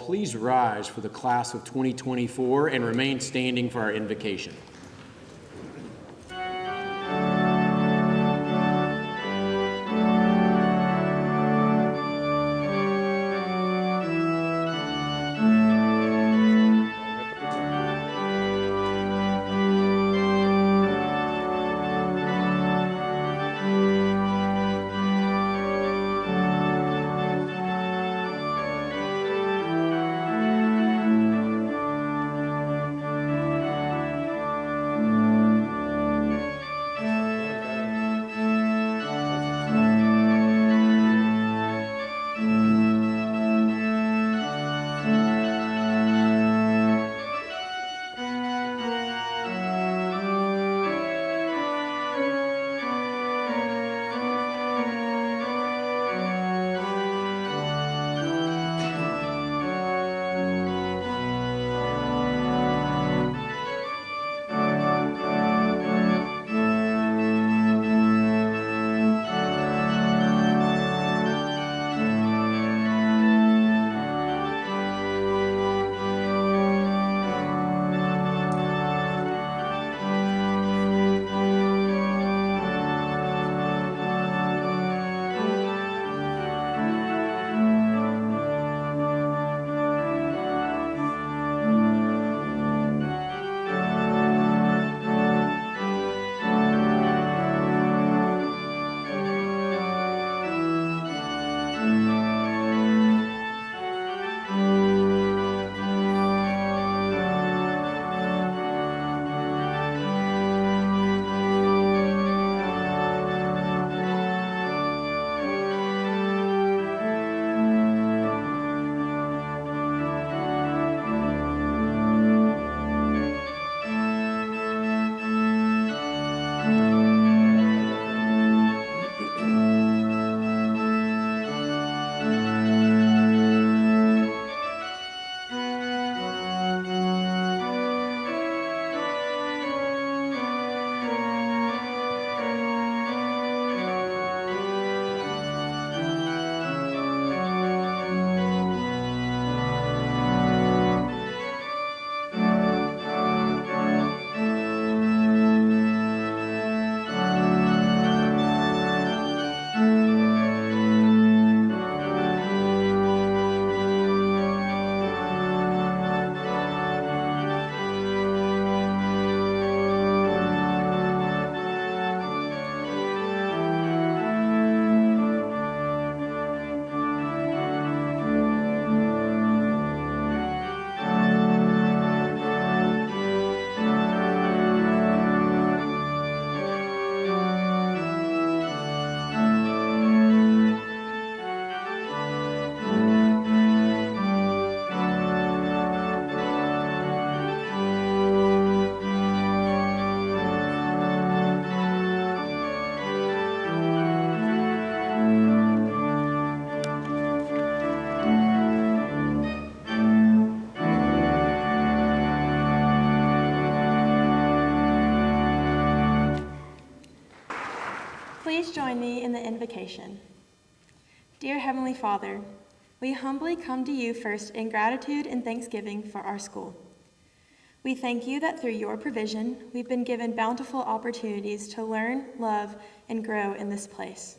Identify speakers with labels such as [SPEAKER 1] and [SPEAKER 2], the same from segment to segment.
[SPEAKER 1] please rise for the class of 2024 and remain standing for our invocation.
[SPEAKER 2] Please join me in the invocation. Dear Heavenly Father, we humbly come to you first in gratitude and thanksgiving for our school. We thank you that through your provision, we've been given bountiful opportunities to learn, love, and grow in this place.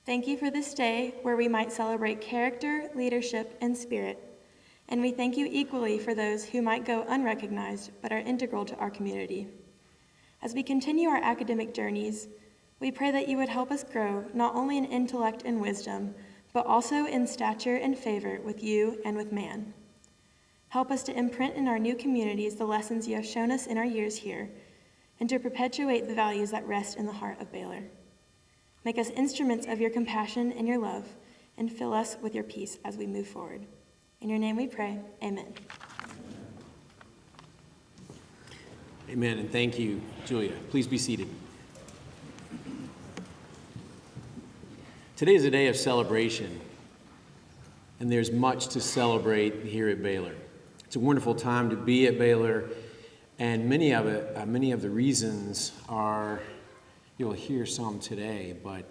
[SPEAKER 2] Thank you for this day where we might celebrate character, leadership, and spirit. And we thank you equally for those who might go unrecognized but are integral to our community. As we continue our academic journeys, we pray that you would help us grow not only in intellect and wisdom, but also in stature and favor with you and with man. Help us to imprint in our new communities the lessons you have shown us in our years here, and to perpetuate the values that rest in the heart of Baylor. Make us instruments of your compassion and your love, and fill us with your peace as we move forward. In your name we pray, amen.
[SPEAKER 1] Amen, and thank you, Julia. Please be seated. Today is a day of celebration, and there's much to celebrate here at Baylor. It's a wonderful time to be at Baylor, and many of the reasons are, you'll hear some today, but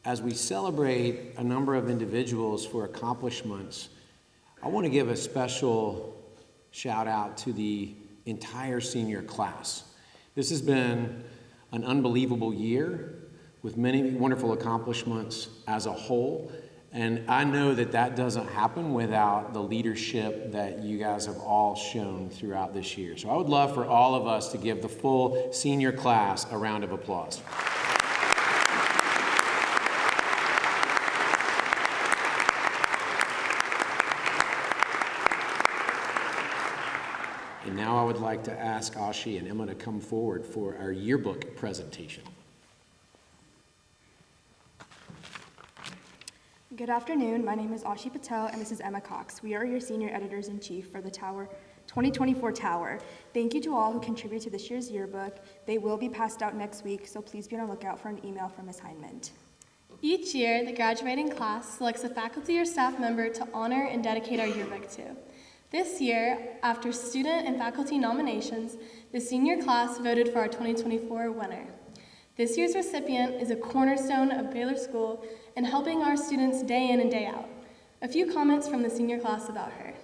[SPEAKER 1] as we celebrate a number of individuals for accomplishments, I want to give a special shout out to the entire senior class. This has been an unbelievable year with many wonderful accomplishments as a whole. And I know that that doesn't happen without the leadership that you guys have all shown throughout this year. So I would love for all of us to give the full senior class a round of applause. And now I would like to ask Ashi and Emma to come forward for our yearbook presentation.
[SPEAKER 3] Good afternoon. My name is Ashi Patel, and this is Emma Cox. We are your senior editors-in-chief for the 2024 Tower. Thank you to all who contribute to this year's yearbook. They will be passed out next week, so please be on the lookout for an email from Ms. Hindman.
[SPEAKER 4] Each year, the graduating class selects a faculty or staff member to honor and dedicate our yearbook to. This year, after student and faculty nominations, the senior class voted for our 2024 winner. This year's recipient is a cornerstone of Baylor School and helping our students day in and day out. A few comments from the senior class about her.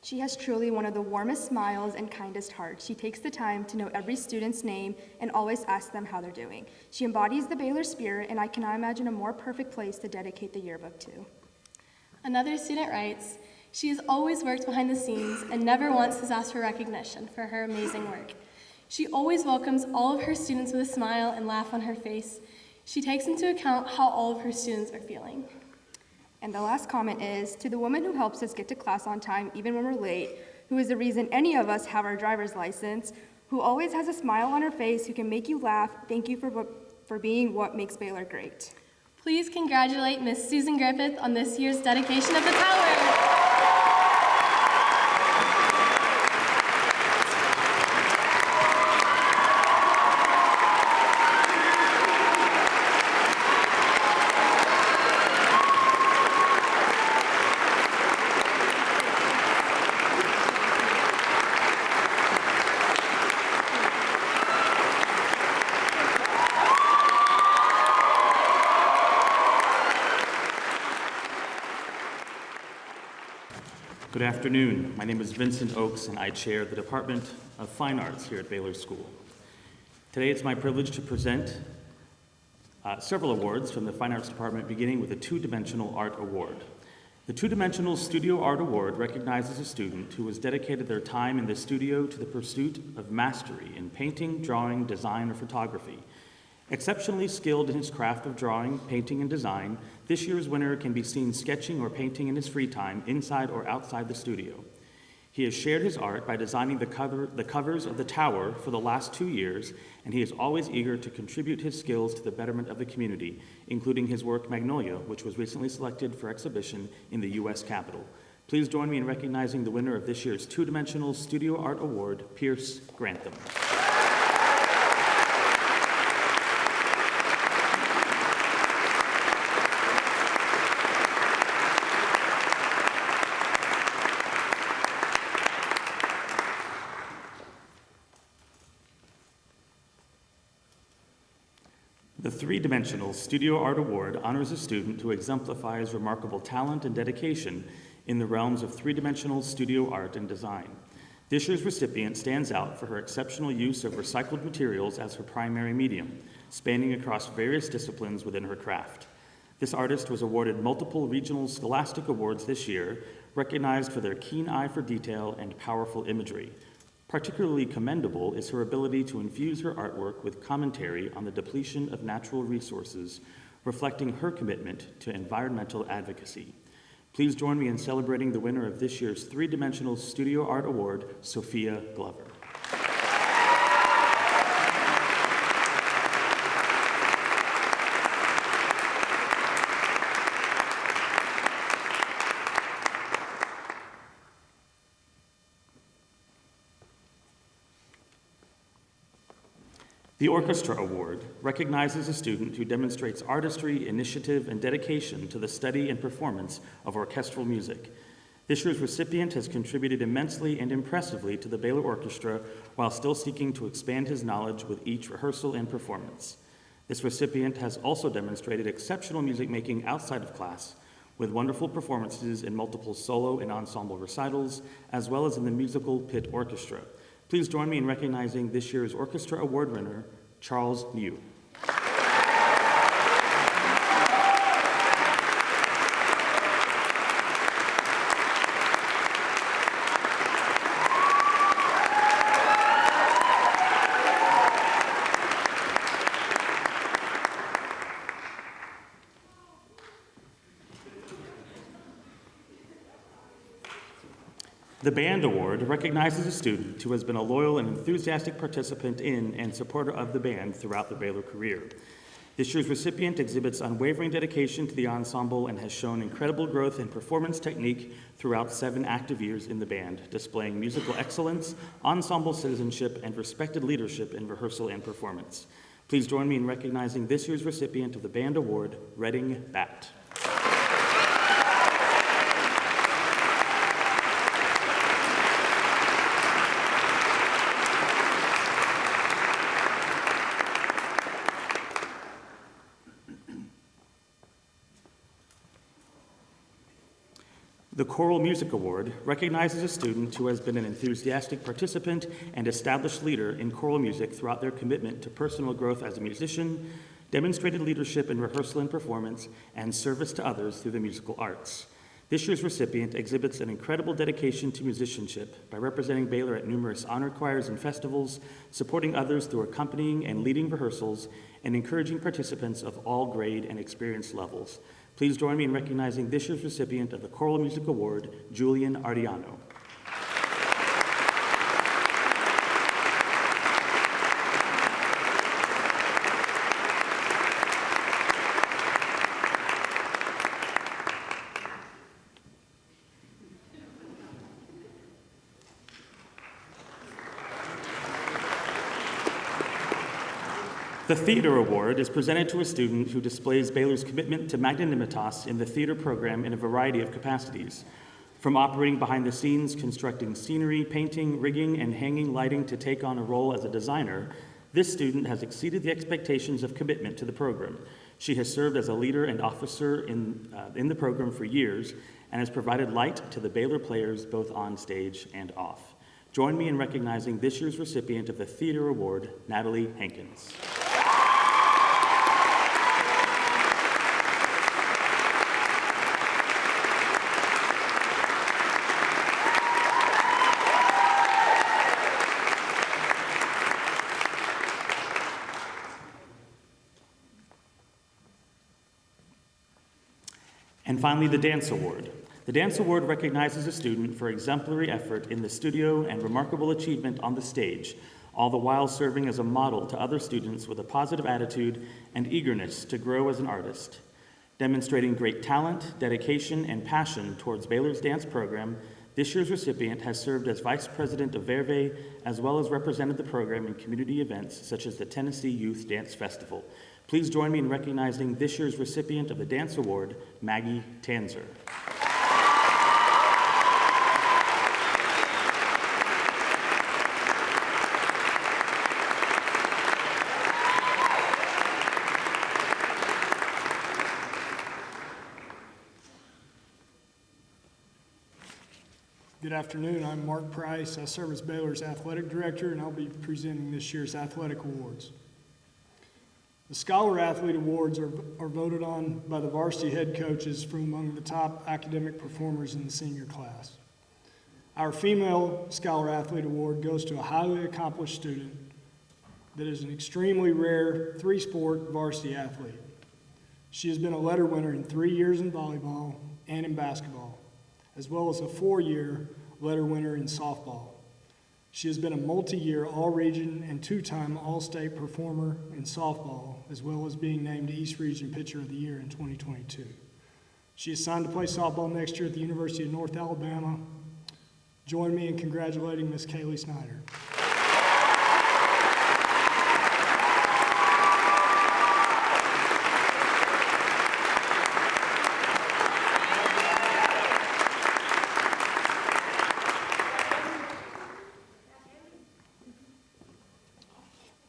[SPEAKER 3] She has truly one of the warmest smiles and kindest hearts. She takes the time to know every student's name and always asks them how they're doing. She embodies the Baylor spirit, and I cannot imagine a more perfect place to dedicate the yearbook to.
[SPEAKER 4] Another student writes, "She has always worked behind the scenes and never once has asked for recognition for her amazing work. She always welcomes all of her students with a smile and laugh on her face. She takes into account how all of her students are feeling."
[SPEAKER 3] And the last comment is, to the woman who helps us get to class on time even when we're late, who is the reason any of us have our driver's license, who always has a smile on her face, who can make you laugh, thank you for being what makes Baylor great.
[SPEAKER 4] Please congratulate Miss Susan Griffith on this year's dedication of the Tower.
[SPEAKER 5] Good afternoon. My name is Vincent Oakes, and I chair the Department of Fine Arts here at Baylor School. Today, it's my privilege to present several awards from the Fine Arts Department, beginning with the Two-Dimensional Art Award. The Two-Dimensional Studio Art Award recognizes a student who has dedicated their time in the studio to the pursuit of mastery in painting, drawing, design, or photography. Exceptionally skilled in his craft of drawing, painting, and design, this year's winner can be seen sketching or painting in his free time, inside or outside the studio. He has shared his art by designing the covers of the Tower for the last 2 years, and he is always eager to contribute his skills to the betterment of the community, including his work Magnolia, which was recently selected for exhibition in the U.S. Capitol. Please join me in recognizing the winner of this year's Two-Dimensional Studio Art Award, Pierce Grantham. The Three-Dimensional Studio Art Award honors a student who exemplifies remarkable talent and dedication in the realms of three-dimensional studio art and design. This year's recipient stands out for her exceptional use of recycled materials as her primary medium, spanning across various disciplines within her craft. This artist was awarded multiple regional scholastic awards this year, recognized for their keen eye for detail and powerful imagery. Particularly commendable is her ability to infuse her artwork with commentary on the depletion of natural resources, reflecting her commitment to environmental advocacy. Please join me in celebrating the winner of this year's Three-Dimensional Studio Art Award, Sophia Glover. The Orchestra Award recognizes a student who demonstrates artistry, initiative, and dedication to the study and performance of orchestral music. This year's recipient has contributed immensely and impressively to the Baylor Orchestra while still seeking to expand his knowledge with each rehearsal and performance. This recipient has also demonstrated exceptional music making outside of class, with wonderful performances in multiple solo and ensemble recitals, as well as in the musical pit orchestra. Please join me in recognizing this year's orchestra award winner, Charles New. The Band Award recognizes a student who has been a loyal and enthusiastic participant in and supporter of the band throughout their Baylor career. This year's recipient exhibits unwavering dedication to the ensemble and has shown incredible growth in performance technique throughout 7 active years in the band, displaying musical excellence, ensemble citizenship, and respected leadership in rehearsal and performance. Please join me in recognizing this year's recipient of the Band Award, Redding Batt. The Choral Music Award recognizes a student who has been an enthusiastic participant and established leader in choral music throughout their commitment to personal growth as a musician, demonstrated leadership in rehearsal and performance, and service to others through the musical arts. This year's recipient exhibits an incredible dedication to musicianship by representing Baylor at numerous honor choirs and festivals, supporting others through accompanying and leading rehearsals, and encouraging participants of all grade and experience levels. Please join me in recognizing this year's recipient of the Choral Music Award, Julian Ardiano. The Theater Award is presented to a student who displays Baylor's commitment to magnanimitas in the theater program in a variety of capacities. From operating behind the scenes, constructing scenery, painting, rigging, and hanging lighting to take on a role as a designer, this student has exceeded the expectations of commitment to the program. She has served as a leader and officer in the program for years and has provided light to the Baylor players both on stage and off. Join me in recognizing this year's recipient of the Theater Award, Natalie Hankins. And finally, the Dance Award. The Dance Award recognizes a student for exemplary effort in the studio and remarkable achievement on the stage, all the while serving as a model to other students with a positive attitude and eagerness to grow as an artist. Demonstrating great talent, dedication, and passion towards Baylor's dance program, this year's recipient has served as Vice President of Verve, as well as represented the program in community events such as the Tennessee Youth Dance Festival. Please join me in recognizing this year's recipient of the Dance Award, Maggie Tanzer.
[SPEAKER 6] Good afternoon, I'm Mark Price. I serve as Baylor's Athletic Director, and I'll be presenting this year's athletic awards. The Scholar Athlete Awards are voted on by the varsity head coaches from among the top academic performers in the senior class. Our Female Scholar Athlete Award goes to a highly accomplished student that is an extremely rare 3-sport varsity athlete. She has been a letter winner in 3 years in volleyball and in basketball, as well as a 4-year letter winner in softball. She has been a multi-year all-region and 2-time all-state performer in softball, as well as being named East Region Pitcher of the Year in 2022. She is signed to play softball next year at the University of North Alabama. Join me in congratulating Ms. Kaylee Snyder.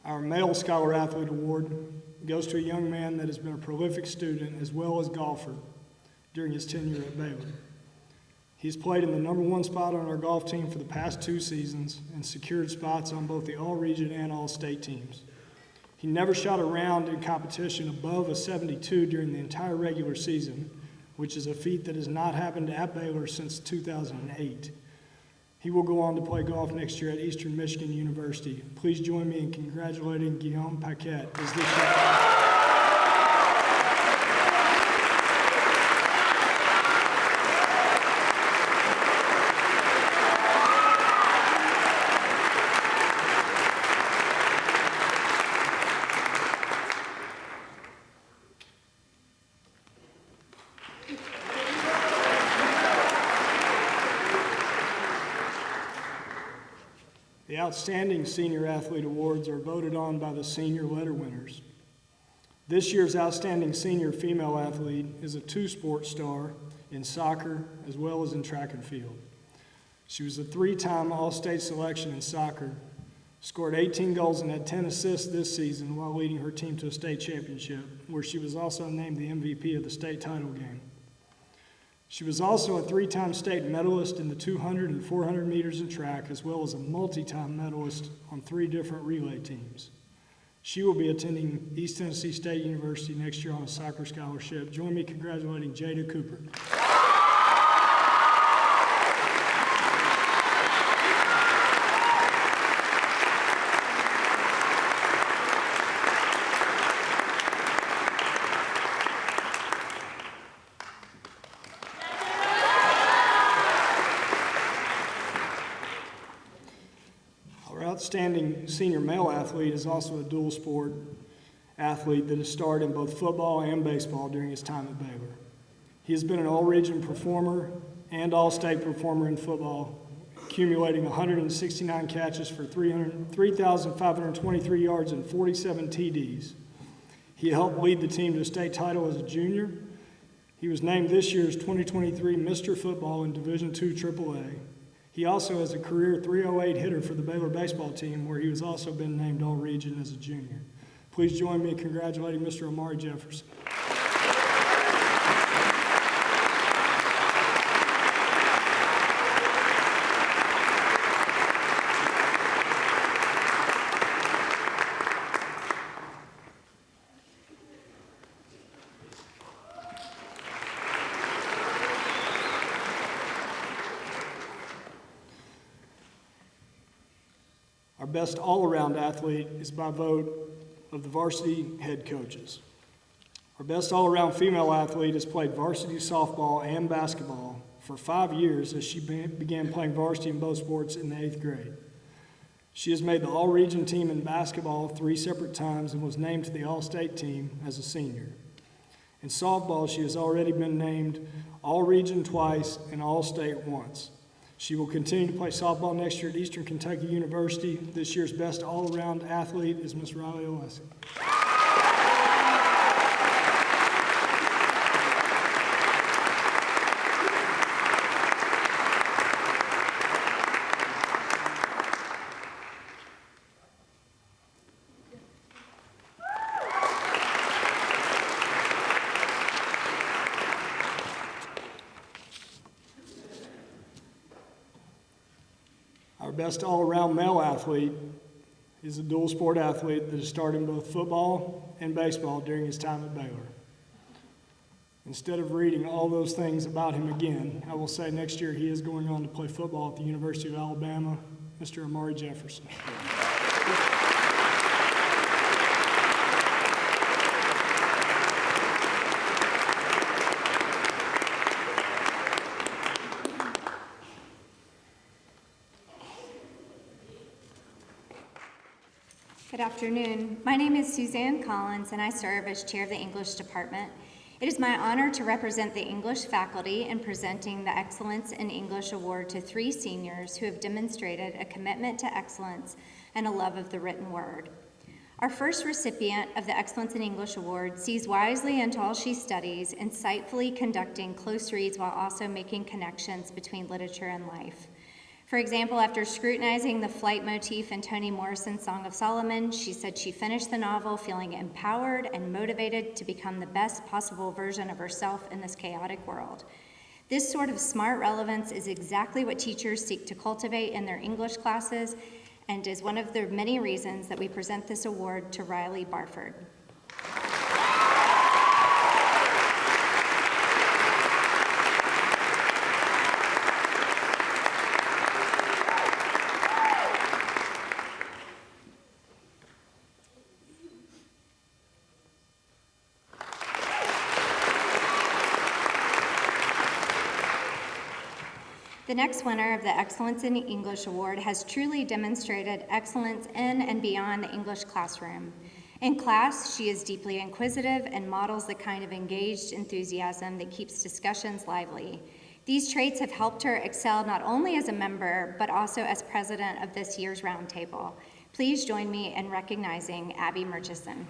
[SPEAKER 6] Our Male Scholar Athlete Award goes to a young man that has been a prolific student as well as golfer. during his tenure at Baylor. He's played in the number one spot on our golf team for the past 2 seasons and secured spots on both the All-Region and All-State teams. He never shot a round in competition above a 72 during the entire regular season, which is a feat that has not happened at Baylor since 2008. He will go on to play golf next year at Eastern Michigan University. Please join me in congratulating Guillaume Paquette as this year. The Outstanding Senior Athlete Awards are voted on by the senior letter winners. This year's Outstanding Senior Female Athlete is a 2-sport star in soccer as well as in track and field. She was a 3-time All-State selection in soccer, scored 18 goals and had 10 assists this season while leading her team to a state championship, where she was also named the MVP of the state title game. She was also a 3-time state medalist in the 200 and 400 meters in track, as well as a multi-time medalist on 3 different relay teams. She will be attending East Tennessee State University next year on a soccer scholarship. Join me congratulating Jada Cooper. Outstanding senior male athlete is also a dual sport athlete that has starred in both football and baseball during his time at Baylor. He has been an all-region performer and all-state performer in football, accumulating 169 catches for 3,523 yards and 47 TDs. He helped lead the team to a state title as a junior. He was named this year's 2023 Mr. Football in Division II AAA. He also has a career .308 hitter for the Baylor baseball team, where he has also been named All-Region as a junior. Please join me in congratulating Mr. Amari Jefferson. Our best all-around athlete is by vote of the varsity head coaches. Our best all-around female athlete has played varsity softball and basketball for 5 years, as she began playing varsity in both sports in the 8th grade. She has made the all-region team in basketball 3 separate times and was named to the all-state team as a senior. In softball, she has already been named all-region twice and all-state once. She will continue to play softball next year at Eastern Kentucky University. This year's best all-around athlete is Miss Riley Alessi. Our best all-around male athlete is a dual sport athlete that has starred in both football and baseball during his time at Baylor. Instead of reading all those things about him again, I will say next year he is going on to play football at the University of Alabama, Mr. Amari Jefferson.
[SPEAKER 7] Good afternoon. My name is Suzanne Collins, and I serve as chair of the English department. It is my honor to represent the English faculty in presenting the Excellence in English Award to 3 seniors who have demonstrated a commitment to excellence and a love of the written word. Our first recipient of the Excellence in English Award sees wisely into all she studies, insightfully conducting close reads while also making connections between literature and life. For example, after scrutinizing the flight motif in Toni Morrison's Song of Solomon, she said she finished the novel feeling empowered and motivated to become the best possible version of herself in this chaotic world. This sort of smart relevance is exactly what teachers seek to cultivate in their English classes and is one of the many reasons that we present this award to Riley Barford. The next winner of the Excellence in English Award has truly demonstrated excellence in and beyond the English classroom. In class, she is deeply inquisitive and models the kind of engaged enthusiasm that keeps discussions lively. These traits have helped her excel not only as a member, but also as president of this year's roundtable. Please join me in recognizing Abby Murchison.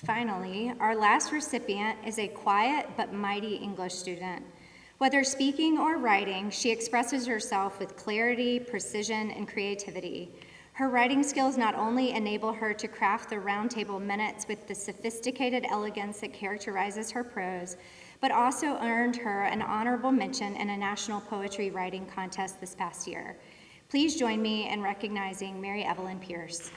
[SPEAKER 7] Finally, our last recipient is a quiet but mighty English student. Whether speaking or writing, she expresses herself with clarity, precision, and creativity. Her writing skills not only enable her to craft the roundtable minutes with the sophisticated elegance that characterizes her prose, but also earned her an honorable mention in a national poetry writing contest this past year. Please join me in recognizing Mary Evelyn Pierce.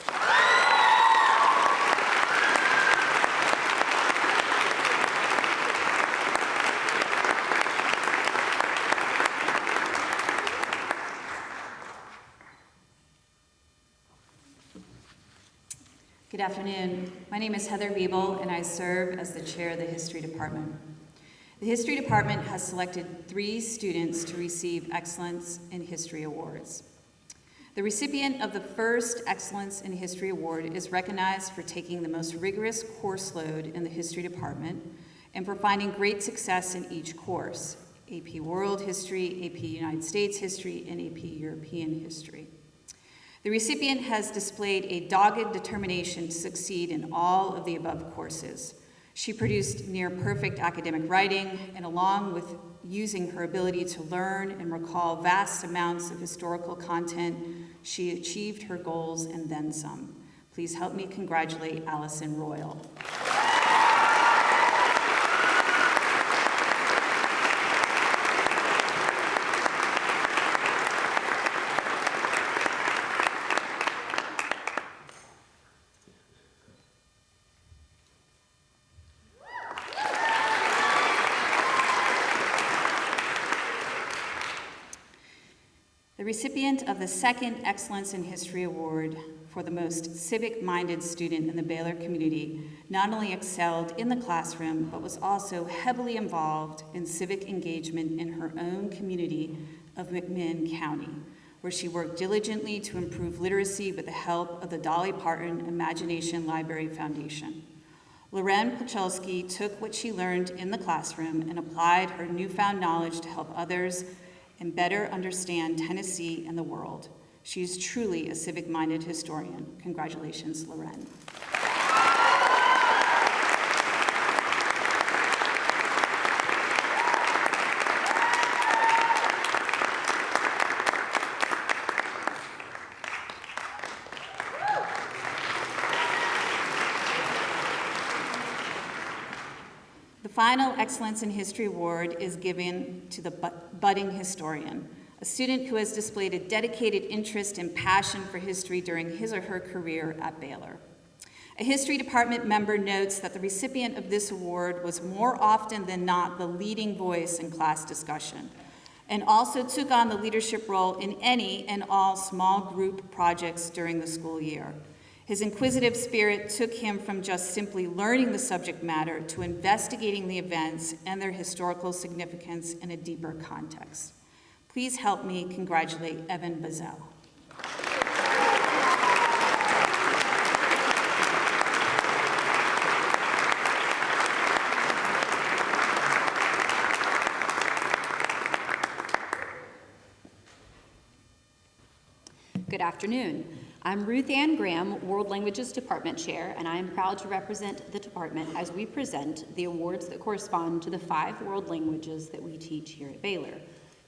[SPEAKER 8] Good afternoon. My name is Heather Wiebel, and I serve as the chair of the History Department. The History Department has selected 3 students to receive Excellence in History Awards. The recipient of the first Excellence in History Award is recognized for taking the most rigorous course load in the History Department and for finding great success in each course: AP World History, AP United States History, and AP European History. The recipient has displayed a dogged determination to succeed in all of the above courses. She produced near-perfect academic writing, and along with using her ability to learn and recall vast amounts of historical content, she achieved her goals and then some. Please help me congratulate Allison Royal. The recipient of the second Excellence in History Award for the most civic-minded student in the Baylor community not only excelled in the classroom, but was also heavily involved in civic engagement in her own community of McMinn County, where she worked diligently to improve literacy with the help of the Dolly Parton Imagination Library Foundation. Loren Pochelski took what she learned in the classroom and applied her newfound knowledge to help others and better understand Tennessee and the world. She is truly a civic-minded historian. Congratulations, Loren. The final Excellence in History Award is given to the budding historian, a student who has displayed a dedicated interest and passion for history during his or her career at Baylor. A History Department member notes that the recipient of this award was more often than not the leading voice in class discussion, and also took on the leadership role in any and all small group projects during the school year. His inquisitive spirit took him from just simply learning the subject matter to investigating the events and their historical significance in a deeper context. Please help me congratulate Evan Bazell.
[SPEAKER 9] Good afternoon. I'm Ruth Ann Graham, World Languages Department Chair, and I am proud to represent the department as we present the awards that correspond to the 5 world languages that we teach here at Baylor: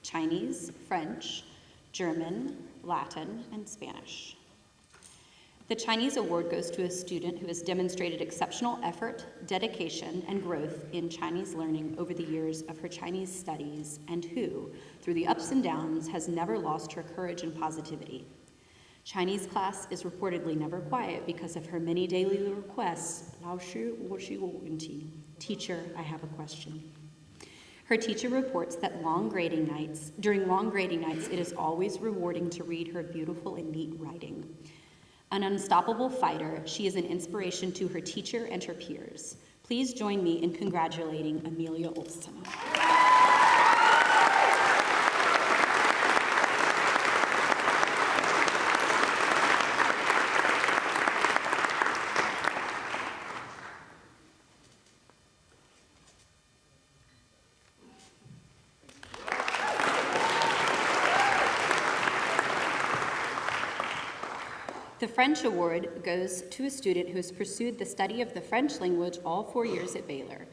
[SPEAKER 9] Chinese, French, German, Latin, and Spanish. The Chinese award goes to a student who has demonstrated exceptional effort, dedication, and growth in Chinese learning over the years of her Chinese studies, and who, through the ups and downs, has never lost her courage and positivity. Chinese class is reportedly never quiet because of her many daily requests. 老师，我是有问题. Teacher, I have a question. Her teacher reports that during long grading nights, it is always rewarding to read her beautiful and neat writing. An unstoppable fighter, she is an inspiration to her teacher and her peers. Please join me in congratulating Amelia Olson. The French Award goes to a student who has pursued the study of the French language all 4 years at Baylor.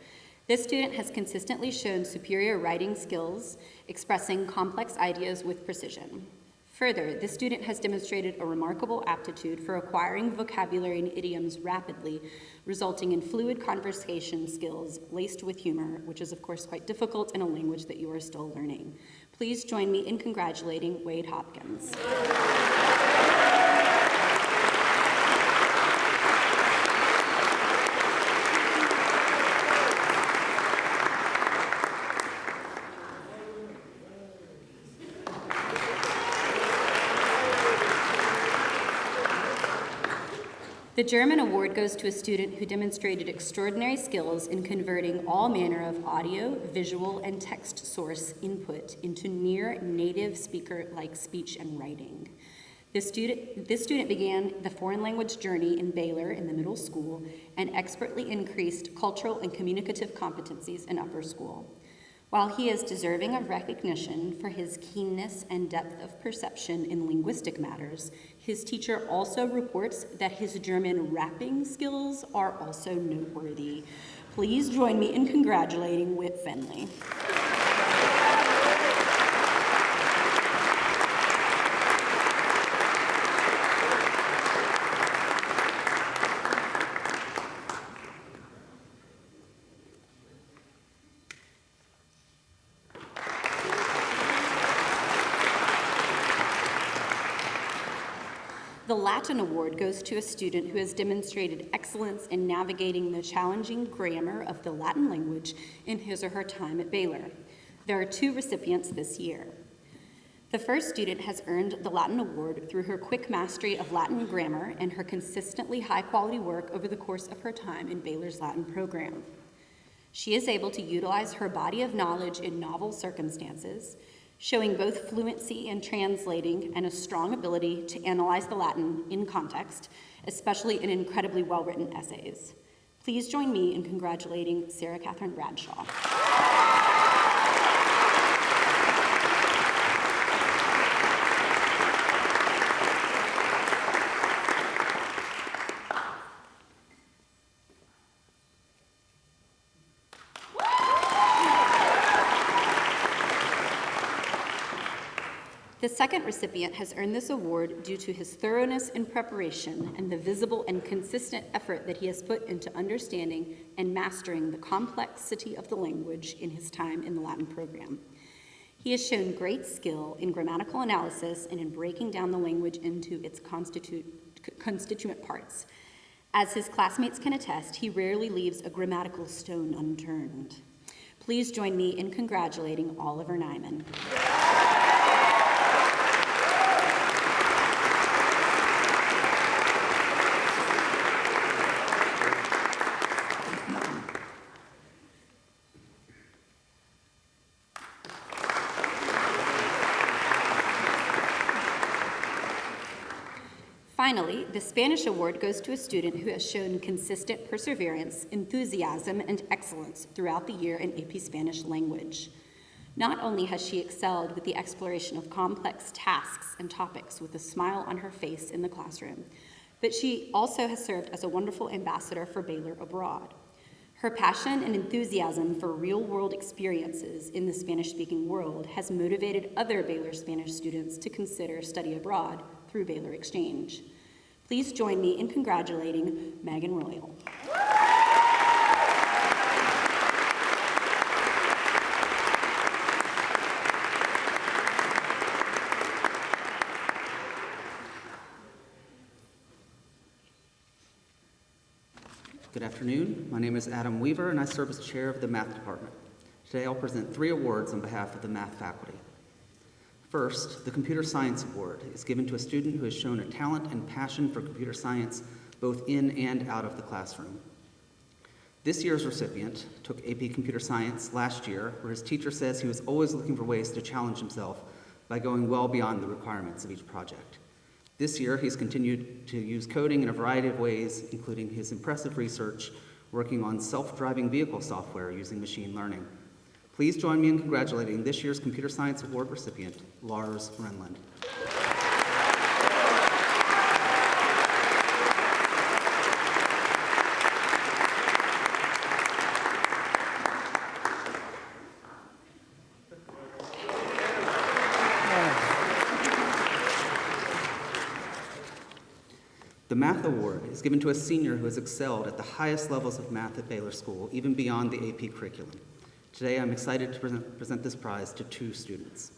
[SPEAKER 9] This student has consistently shown superior writing skills, expressing complex ideas with precision. Further, this student has demonstrated a remarkable aptitude for acquiring vocabulary and idioms rapidly, resulting in fluid conversation skills laced with humor, which is of course quite difficult in a language that you are still learning. Please join me in congratulating Wade Hopkins. The German Award goes to a student who demonstrated extraordinary skills in converting all manner of audio, visual, and text source input into near native speaker-like speech and writing. This student began the foreign language journey in Baylor in the middle school and expertly increased cultural and communicative competencies in upper school. While he is deserving of recognition for his keenness and depth of perception in linguistic matters, his teacher also reports that his German rapping skills are also noteworthy. Please join me in congratulating Whit Finley. The Latin Award goes to a student who has demonstrated excellence in navigating the challenging grammar of the Latin language in his or her time at Baylor. There are 2 recipients this year. The first student has earned the Latin Award through her quick mastery of Latin grammar and her consistently high-quality work over the course of her time in Baylor's Latin program. She is able to utilize her body of knowledge in novel circumstances, showing both fluency in translating and a strong ability to analyze the Latin in context, especially in incredibly well-written essays. Please join me in congratulating Sarah Catherine Bradshaw. The second recipient has earned this award due to his thoroughness in preparation and the visible and consistent effort that he has put into understanding and mastering the complexity of the language in his time in the Latin program. He has shown great skill in grammatical analysis and in breaking down the language into its constituent parts. As his classmates can attest, he rarely leaves a grammatical stone unturned. Please join me in congratulating Oliver Nyman. Finally, the Spanish Award goes to a student who has shown consistent perseverance, enthusiasm, and excellence throughout the year in AP Spanish language. Not only has she excelled with the exploration of complex tasks and topics with a smile on her face in the classroom, but she also has served as a wonderful ambassador for Baylor abroad. Her passion and enthusiasm for real-world experiences in the Spanish-speaking world has motivated other Baylor Spanish students to consider study abroad through Baylor Exchange. Please join me in congratulating Megan Royal.
[SPEAKER 10] Good afternoon. My name is Adam Weaver, and I serve as chair of the math department. Today I'll present 3 awards on behalf of the math faculty. First, the Computer Science Award is given to a student who has shown a talent and passion for computer science both in and out of the classroom. This year's recipient took AP Computer Science last year, where his teacher says he was always looking for ways to challenge himself by going well beyond the requirements of each project. This year, he's continued to use coding in a variety of ways, including his impressive research working on self-driving vehicle software using machine learning. Please join me in congratulating this year's Computer Science Award recipient, Lars Renlund. The Math Award is given to a senior who has excelled at the highest levels of math at Baylor School, even beyond the AP curriculum. Today, I'm excited to present this prize to 2 students.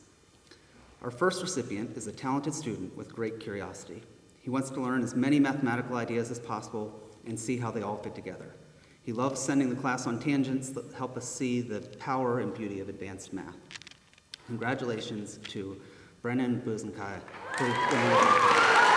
[SPEAKER 10] Our first recipient is a talented student with great curiosity. He wants to learn as many mathematical ideas as possible and see how they all fit together. He loves sending the class on tangents that help us see the power and beauty of advanced math. Congratulations to Brennan Buzenkai for winning the award.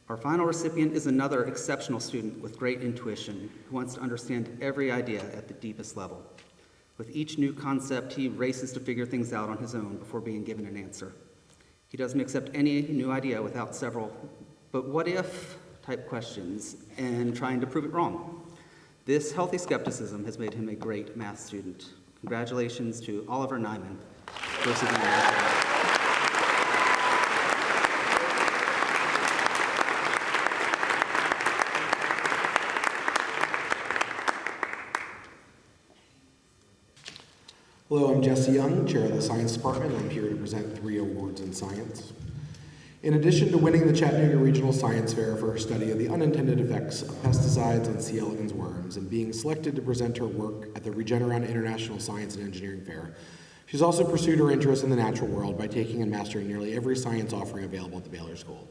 [SPEAKER 10] Our final recipient is another exceptional student with great intuition who wants to understand every idea at the deepest level. With each new concept, he races to figure things out on his own before being given an answer. He doesn't accept any new idea without several "but what if" type questions and trying to prove it wrong. This healthy skepticism has made him a great math student. Congratulations to Oliver Nyman.
[SPEAKER 11] Hello, I'm Jesse Young, chair of the science department. I'm here to present 3 awards in science. In addition to winning the Chattanooga Regional Science Fair for her study of the unintended effects of pesticides on C. elegans worms and being selected to present her work at the Regeneron International Science and Engineering Fair, she's also pursued her interest in the natural world by taking and mastering nearly every science offering available at the Baylor School.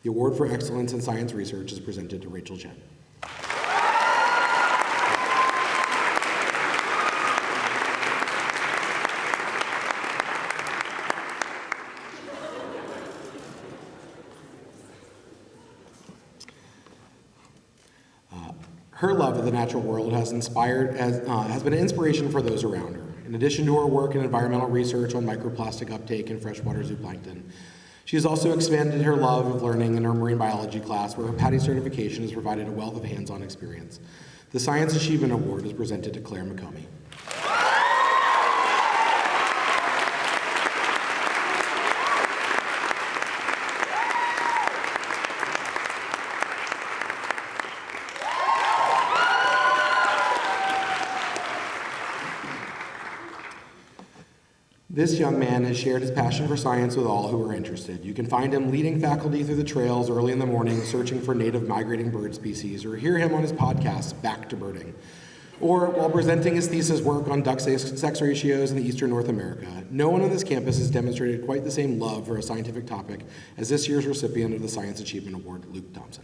[SPEAKER 11] The award for excellence in science research is presented to Rachel Chen. Her love of the natural world has been an inspiration for those around her. In addition to her work in environmental research on microplastic uptake in freshwater zooplankton, she has also expanded her love of learning in her marine biology class, where her PADI certification has provided a wealth of hands-on experience. The Science Achievement Award is presented to Claire McComey. This young man has shared his passion for science with all who are interested. You can find him leading faculty through the trails early in the morning, searching for native migrating bird species, or hear him on his podcast, Back to Birding, or while presenting his thesis work on duck sex ratios in the eastern North America. No one on this campus has demonstrated quite the same love for a scientific topic as this year's recipient of the Science Achievement Award, Luke Thompson.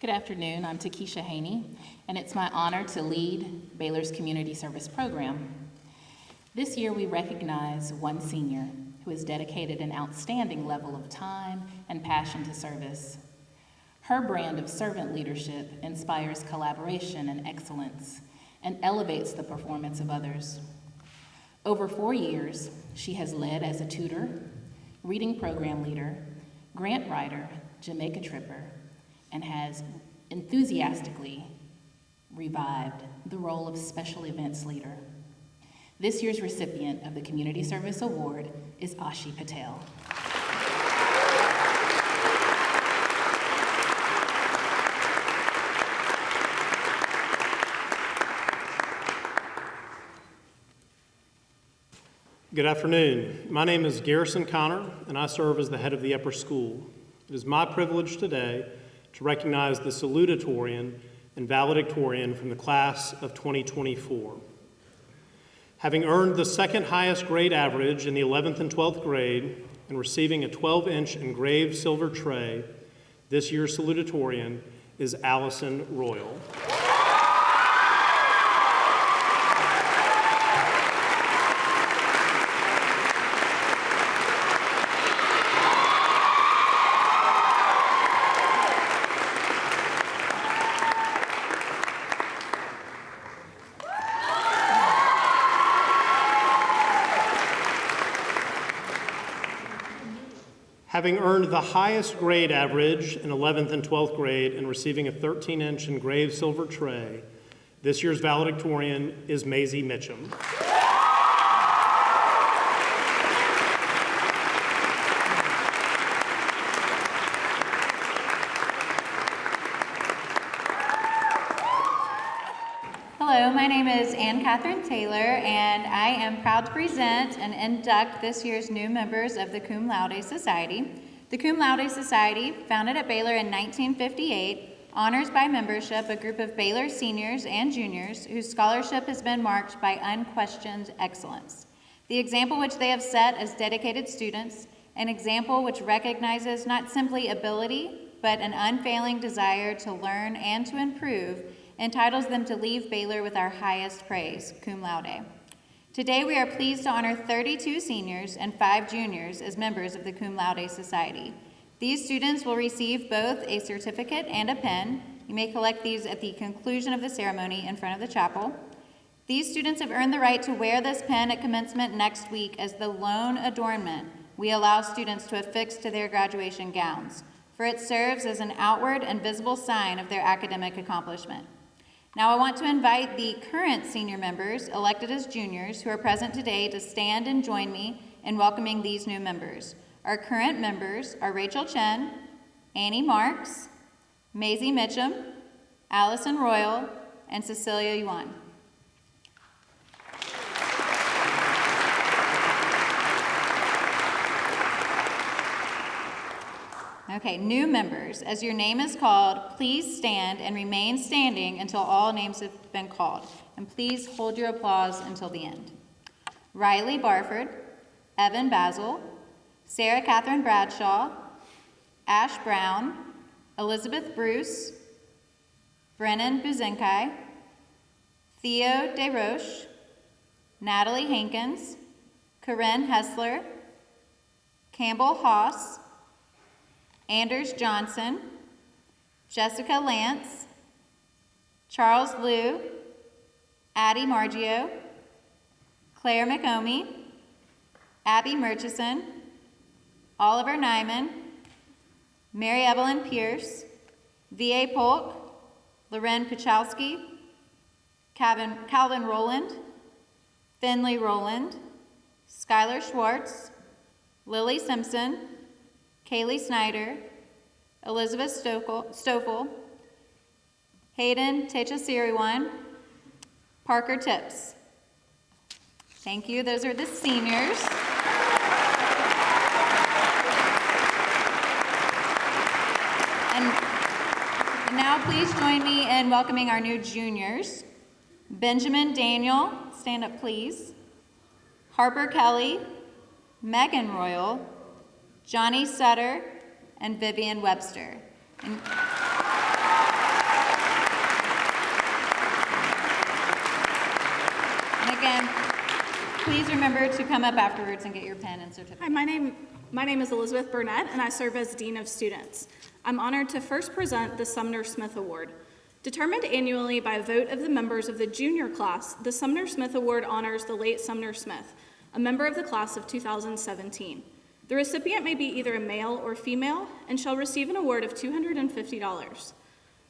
[SPEAKER 12] Good afternoon. I'm Takesha Haney, and it's my honor to lead Baylor's Community Service Program. This year, we recognize one senior who has dedicated an outstanding level of time and passion to service. Her brand of servant leadership inspires collaboration and excellence and elevates the performance of others. Over 4 years, she has led as a tutor, reading program leader, grant writer, Jamaica tripper, and has enthusiastically revived the role of special events leader. This year's recipient of the Community Service Award is Ashi Patel.
[SPEAKER 13] Good afternoon. My name is Garrison Connor, and I serve as the head of the upper school. It is my privilege today to recognize the salutatorian and valedictorian from the class of 2024. Having earned the second highest grade average in the 11th and 12th grade and receiving a 12-inch engraved silver tray, this year's salutatorian is Allison Royal. Having earned the highest grade average in 11th and 12th grade and receiving a 13-inch engraved silver tray, this year's valedictorian is Maisie Mitchum.
[SPEAKER 14] Hello, my name is Ann Catherine Taylor, and I am proud to present and induct this year's new members of the Cum Laude Society. The Cum Laude Society, founded at Baylor in 1958, honors by membership a group of Baylor seniors and juniors whose scholarship has been marked by unquestioned excellence. The example which they have set as dedicated students, an example which recognizes not simply ability, but an unfailing desire to learn and to improve, entitles them to leave Baylor with our highest praise, cum laude. Today we are pleased to honor 32 seniors and 5 juniors as members of the Cum Laude Society. These students will receive both a certificate and a pen. You may collect these at the conclusion of the ceremony in front of the chapel. These students have earned the right to wear this pen at commencement next week as the lone adornment we allow students to affix to their graduation gowns, for it serves as an outward and visible sign of their academic accomplishment. Now I want to invite the current senior members elected as juniors who are present today to stand and join me in welcoming these new members. Our current members are Rachel Chen, Annie Marks, Maisie Mitchum, Allison Royal, and Cecilia Yuan. Okay, new members, as your name is called, please stand and remain standing until all names have been called. And please hold your applause until the end. Riley Barford, Evan Basil, Sarah Catherine Bradshaw, Ash Brown, Elizabeth Bruce, Brennan Buzenkai, Theo DeRoche, Natalie Hankins, Corinne Hessler, Campbell Haas, Anders Johnson, Jessica Lance, Charles Liu, Addie Margio, Claire McOmie, Abby Murchison, Oliver Nyman, Mary Evelyn Pierce, V.A. Polk, Loren Pachowski, Calvin Rowland, Finley Rowland, Skylar Schwartz, Lily Simpson, Kaylee Snyder, Elizabeth Stoffel, Hayden Techasiriwan, Parker Tips. Thank you. Those are the seniors. And now please join me in welcoming our new juniors. Benjamin Daniel, stand up please. Harper Kelly, Megan Royal, Johnny Sutter, and Vivian Webster.
[SPEAKER 9] again. Please remember to come up afterwards and get your pen and certificate.
[SPEAKER 15] Hi, my name is Elizabeth Burnett, and I serve as Dean of Students. I'm honored to first present the Sumner Smith Award. Determined annually by a vote of the members of the junior class, the Sumner Smith Award honors the late Sumner Smith, a member of the class of 2017. The recipient may be either a male or female and shall receive an award of $250.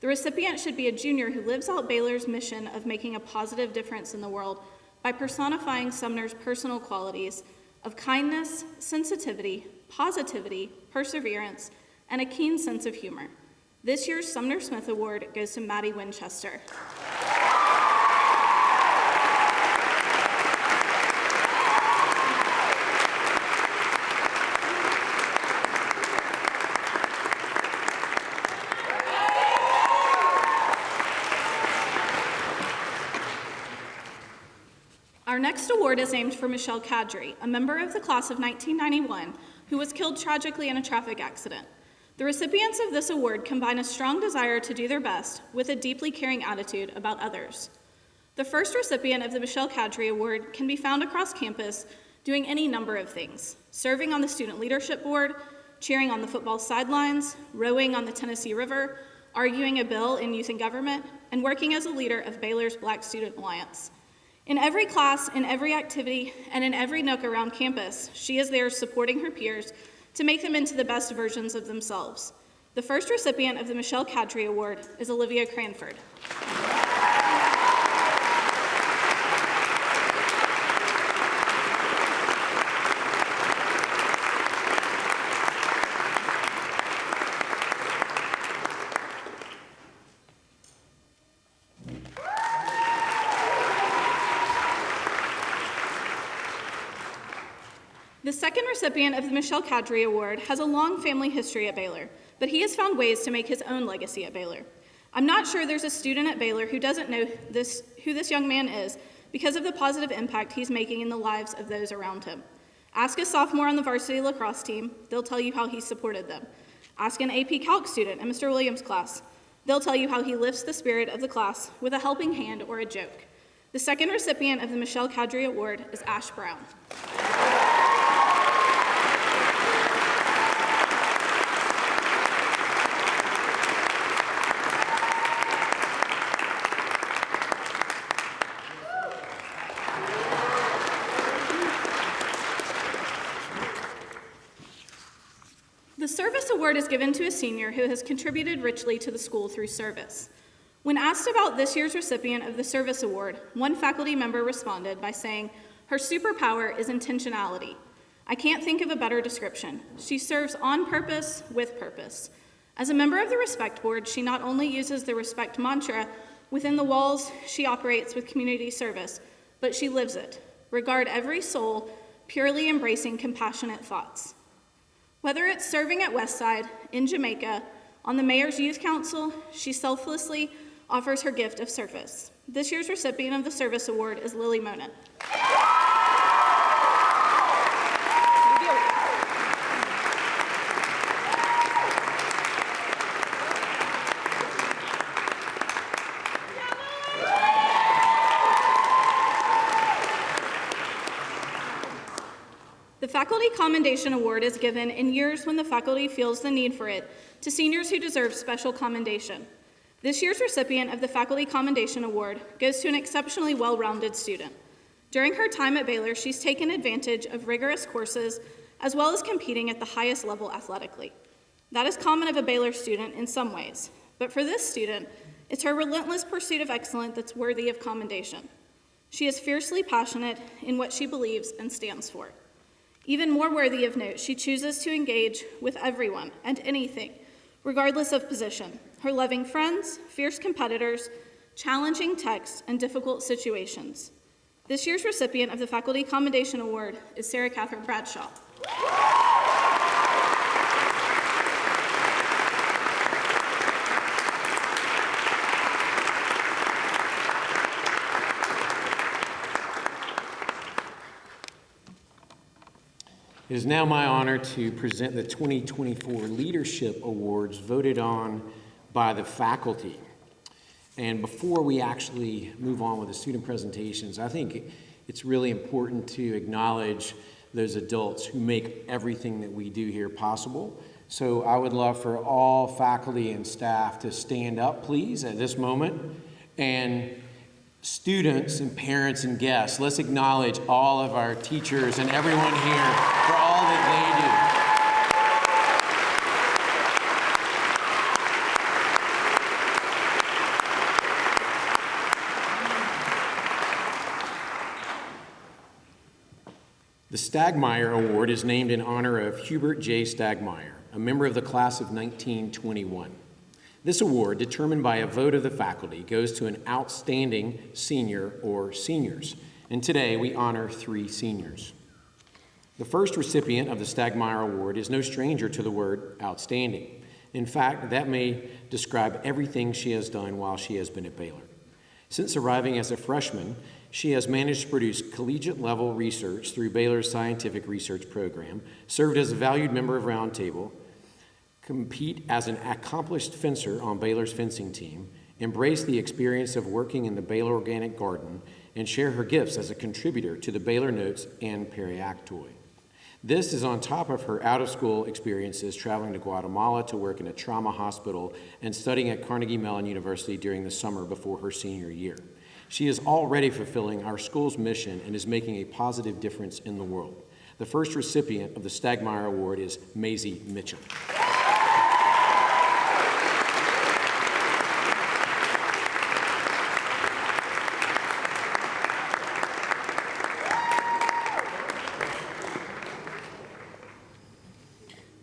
[SPEAKER 15] The recipient should be a junior who lives out Baylor's mission of making a positive difference in the world by personifying Sumner's personal qualities of kindness, sensitivity, positivity, perseverance, and a keen sense of humor. This year's Sumner Smith Award goes to Maddie Winchester. Our next award is named for Michelle Kadri, a member of the class of 1991 who was killed tragically in a traffic accident. The recipients of this award combine a strong desire to do their best with a deeply caring attitude about others. The first recipient of the Michelle Kadri Award can be found across campus doing any number of things: serving on the Student Leadership Board, cheering on the football sidelines, rowing on the Tennessee River, arguing a bill in youth and government, and working as a leader of Baylor's Black Student Alliance. In every class, in every activity, and in every nook around campus, she is there supporting her peers to make them into the best versions of themselves. The first recipient of the Michelle Kadri Award is Olivia Cranford. The second recipient of the Michelle Kadri Award has a long family history at Baylor, but he has found ways to make his own legacy at Baylor. I'm not sure there's a student at Baylor who doesn't know who this young man is because of the positive impact he's making in the lives of those around him. Ask a sophomore on the varsity lacrosse team, they'll tell you how he supported them. Ask an AP Calc student in Mr. Williams' class, they'll tell you how he lifts the spirit of the class with a helping hand or a joke. The second recipient of the Michelle Kadri Award is Ash Brown. The Service Award is given to a senior who has contributed richly to the school through service. When asked about this year's recipient of the Service Award, one faculty member responded by saying, "Her superpower is intentionality. I can't think of a better description. She serves on purpose, with purpose. As a member of the Respect Board, she not only uses the Respect mantra within the walls she operates with community service, but she lives it. Regard every soul, purely embracing compassionate thoughts." Whether it's serving at Westside, in Jamaica, on the Mayor's Youth Council, she selflessly offers her gift of service. This year's recipient of the Service Award is Lily Monin. The Faculty Commendation Award is given in years when the faculty feels the need for it to seniors who deserve special commendation. This year's recipient of the Faculty Commendation Award goes to an exceptionally well-rounded student. During her time at Baylor, she's taken advantage of rigorous courses as well as competing at the highest level athletically. That is common of a Baylor student in some ways, but for this student, it's her relentless pursuit of excellence that's worthy of commendation. She is fiercely passionate in what she believes and stands for. Even more worthy of note, she chooses to engage with everyone and anything, regardless of position. Her loving friends, fierce competitors, challenging texts, and difficult situations. This year's recipient of the Faculty Commendation Award is Sarah Catherine Bradshaw.
[SPEAKER 1] It is now my honor to present the 2024 Leadership Awards voted on by the faculty. And before we actually move on with the student presentations, I think it's really important to acknowledge those adults who make everything that we do here possible. So I would love for all faculty and staff to stand up, please, at this moment. And students and parents and guests, let's acknowledge all of our teachers and everyone here for all that they do. The Stagmeyer Award is named in honor of Hubert J. Stagmeyer, a member of the class of 1921. This award, determined by a vote of the faculty, goes to an outstanding senior or seniors. And today we honor 3 seniors. The first recipient of the Stagmeyer Award is no stranger to the word outstanding. In fact, that may describe everything she has done while she has been at Baylor. Since arriving as a freshman, she has managed to produce collegiate-level research through Baylor's scientific research program, served as a valued member of Roundtable, compete as an accomplished fencer on Baylor's fencing team, embrace the experience of working in the Baylor Organic Garden, and share her gifts as a contributor to the Baylor Notes and Periactoid. This is on top of her out-of-school experiences traveling to Guatemala to work in a trauma hospital and studying at Carnegie Mellon University during the summer before her senior year. She is already fulfilling our school's mission and is making a positive difference in the world. The first recipient of the Stagmeyer Award is Maisie Mitchell.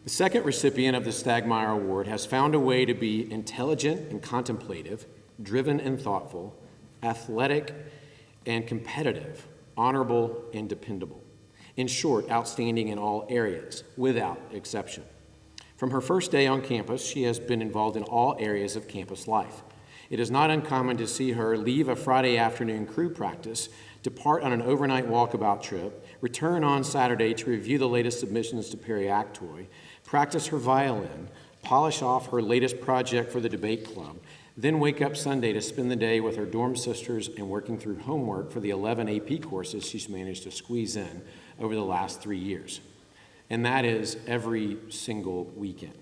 [SPEAKER 1] The second recipient of the Stagmeyer Award has found a way to be intelligent and contemplative, driven and thoughtful, athletic and competitive, honorable and dependable. In short, outstanding in all areas, without exception. From her first day on campus, she has been involved in all areas of campus life. It is not uncommon to see her leave a Friday afternoon crew practice, depart on an overnight walkabout trip, return on Saturday to review the latest submissions to Periactoid, practice her violin, polish off her latest project for the debate club, then wake up Sunday to spend the day with her dorm sisters and working through homework for the 11 AP courses she's managed to squeeze in over the last 3 years. And that is every single weekend.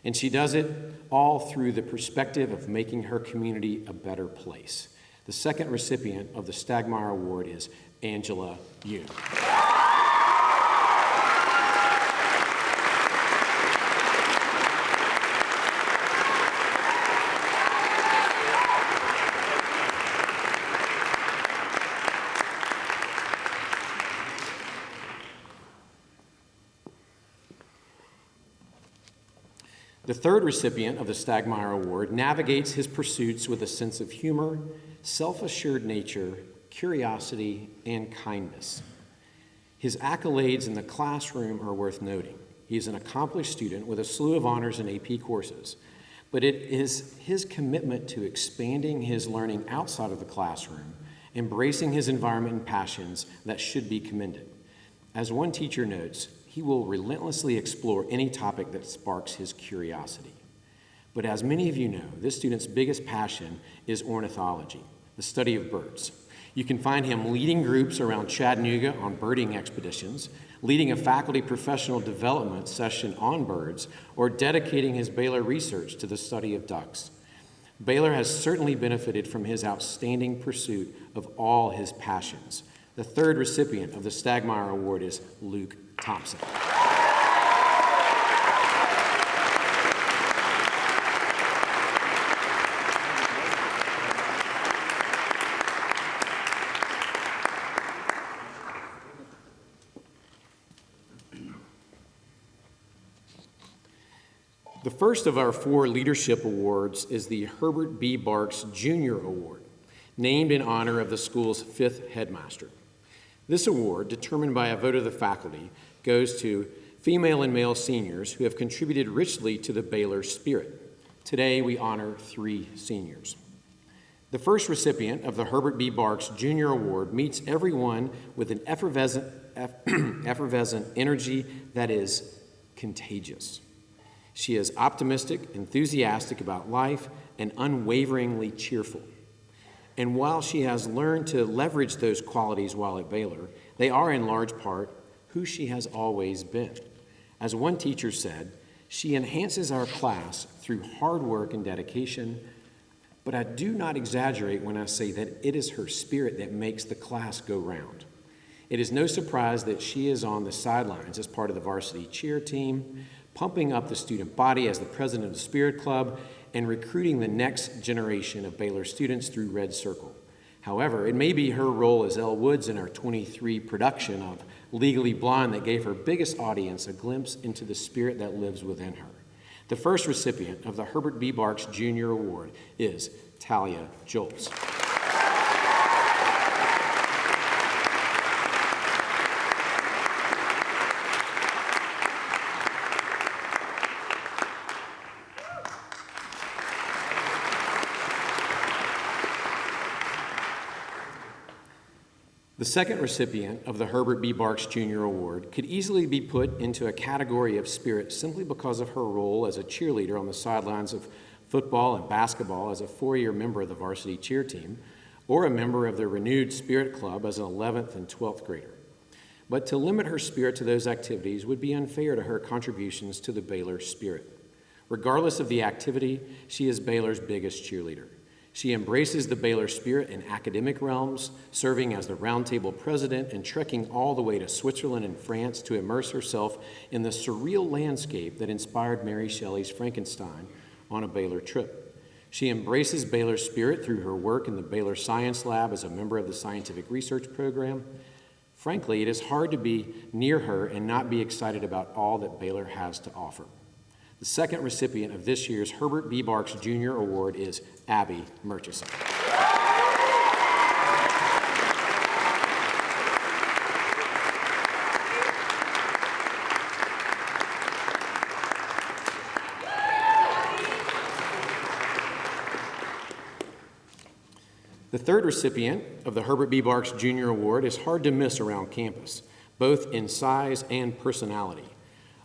[SPEAKER 1] And she does it all through the perspective of making her community a better place. The second recipient of the Stagmeyer Award is Angela Yoon. The third recipient of the Stagmeyer Award navigates his pursuits with a sense of humor, self-assured nature, curiosity, and kindness. His accolades in the classroom are worth noting. He is an accomplished student with a slew of honors and AP courses, but it is his commitment to expanding his learning outside of the classroom, embracing his environment and passions that should be commended. As one teacher notes, he will relentlessly explore any topic that sparks his curiosity. But as many of you know, this student's biggest passion is ornithology, the study of birds. You can find him leading groups around Chattanooga on birding expeditions, leading a faculty professional development session on birds, or dedicating his Baylor research to the study of ducks. Baylor has certainly benefited from his outstanding pursuit of all his passions. The third recipient of the Stagmeyer Award is Luke Thompson. The first of our 4 leadership awards is the Herbert B. Barks Jr. Award, named in honor of the school's 5th headmaster. This award, determined by a vote of the faculty, goes to female and male seniors who have contributed richly to the Baylor spirit. Today, we honor 3 seniors. The first recipient of the Herbert B. Barks Jr. Award meets everyone with an effervescent energy that is contagious. She is optimistic, enthusiastic about life, and unwaveringly cheerful. And while she has learned to leverage those qualities while at Baylor, they are in large part who she has always been. As one teacher said, she enhances our class through hard work and dedication, but I do not exaggerate when I say that it is her spirit that makes the class go round. It is no surprise that she is on the sidelines as part of the varsity cheer team, pumping up the student body as the president of the Spirit Club, and recruiting the next generation of Baylor students through Red Circle. However, it may be her role as Elle Woods in our 23 production of Legally Blonde that gave her biggest audience a glimpse into the spirit that lives within her. The first recipient of the Herbert B. Barks Jr. Award is Talia Joltz. The second recipient of the Herbert B. Barks Jr. Award could easily be put into a category of spirit simply because of her role as a cheerleader on the sidelines of football and basketball as a 4-year member of the varsity cheer team, or a member of the renewed Spirit Club as an 11th and 12th grader. But to limit her spirit to those activities would be unfair to her contributions to the Baylor spirit. Regardless of the activity, she is Baylor's biggest cheerleader. She embraces the Baylor spirit in academic realms, serving as the roundtable president and trekking all the way to Switzerland and France to immerse herself in the surreal landscape that inspired Mary Shelley's Frankenstein on a Baylor trip. She embraces Baylor's spirit through her work in the Baylor Science Lab as a member of the scientific research program. Frankly, it is hard to be near her and not be excited about all that Baylor has to offer. The second recipient of this year's Herbert B. Barks Jr. Award is Abby Murchison. The third recipient of the Herbert B. Barks Jr. Award is hard to miss around campus, both in size and personality.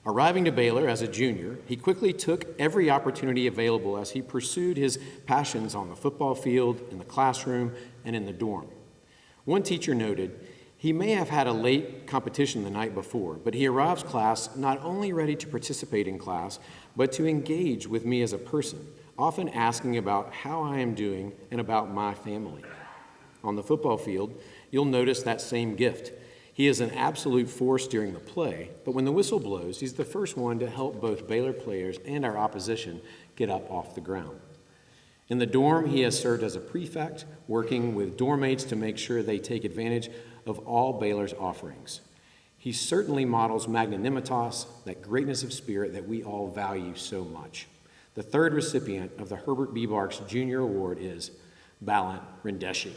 [SPEAKER 1] Arriving to Baylor as a junior, he quickly took every opportunity available as he pursued his passions on the football field, in the classroom, and in the dorm. One teacher noted, he may have had a late competition the night before, but he arrives class not only ready to participate in class, but to engage with me as a person, often asking about how I am doing and about my family. On the football field, you'll notice that same gift. He is an absolute force during the play, but when the whistle blows, he's the first one to help both Baylor players and our opposition get up off the ground. In the dorm, he has served as a prefect, working with dorm mates to make sure they take advantage of all Baylor's offerings. He certainly models magnanimitas, that greatness of spirit that we all value so much. The third recipient of the Herbert B. Barks Jr. Award is Balant Rendeshi.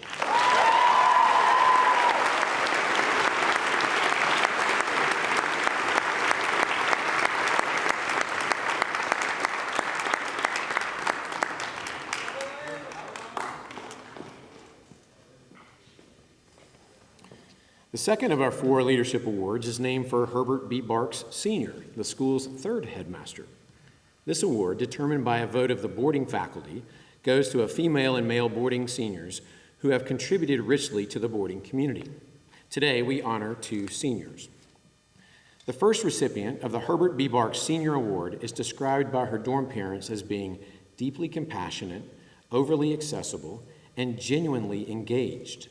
[SPEAKER 1] The second of our 4 leadership awards is named for Herbert B. Barks Sr., the school's third headmaster. This award, determined by a vote of the boarding faculty, goes to a female and male boarding seniors who have contributed richly to the boarding community. Today, we honor 2 seniors. The first recipient of the Herbert B. Barks Senior Award is described by her dorm parents as being deeply compassionate, overly accessible, and genuinely engaged.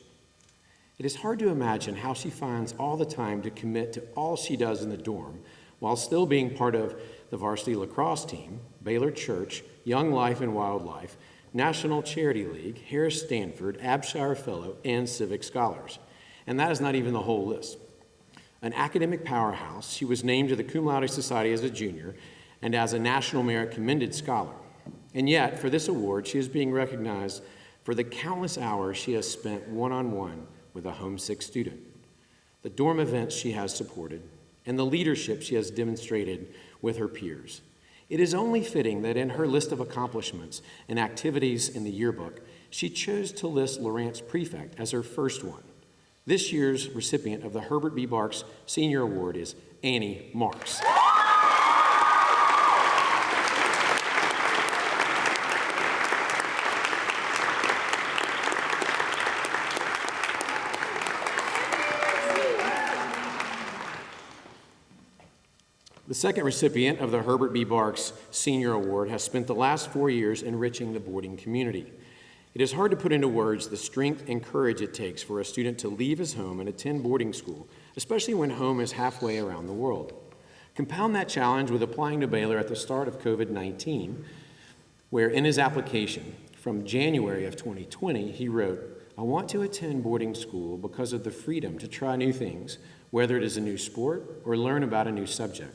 [SPEAKER 1] It is hard to imagine how she finds all the time to commit to all she does in the dorm while still being part of the varsity lacrosse team, Baylor Church, Young Life and Wildlife, National Charity League, Harris Stanford, Abshire Fellow, and Civic Scholars. And that is not even the whole list. An academic powerhouse, she was named to the Cum Laude Society as a junior and as a National Merit Commended Scholar. And yet, for this award, she is being recognized for the countless hours she has spent one-on-one with a homesick student, the dorm events she has supported, and the leadership she has demonstrated with her peers. It is only fitting that in her list of accomplishments and activities in the yearbook, she chose to list Lawrence Prefect as her first one. This year's recipient of the Herbert B. Barks Senior Award is Annie Marks. The second recipient of the Herbert B. Barks Senior Award has spent the last 4 years enriching the boarding community. It is hard to put into words the strength and courage it takes for a student to leave his home and attend boarding school, especially when home is halfway around the world. Compound that challenge with applying to Baylor at the start of COVID-19, where in his application from January of 2020, he wrote, "I want to attend boarding school because of the freedom to try new things, whether it is a new sport or learn about a new subject.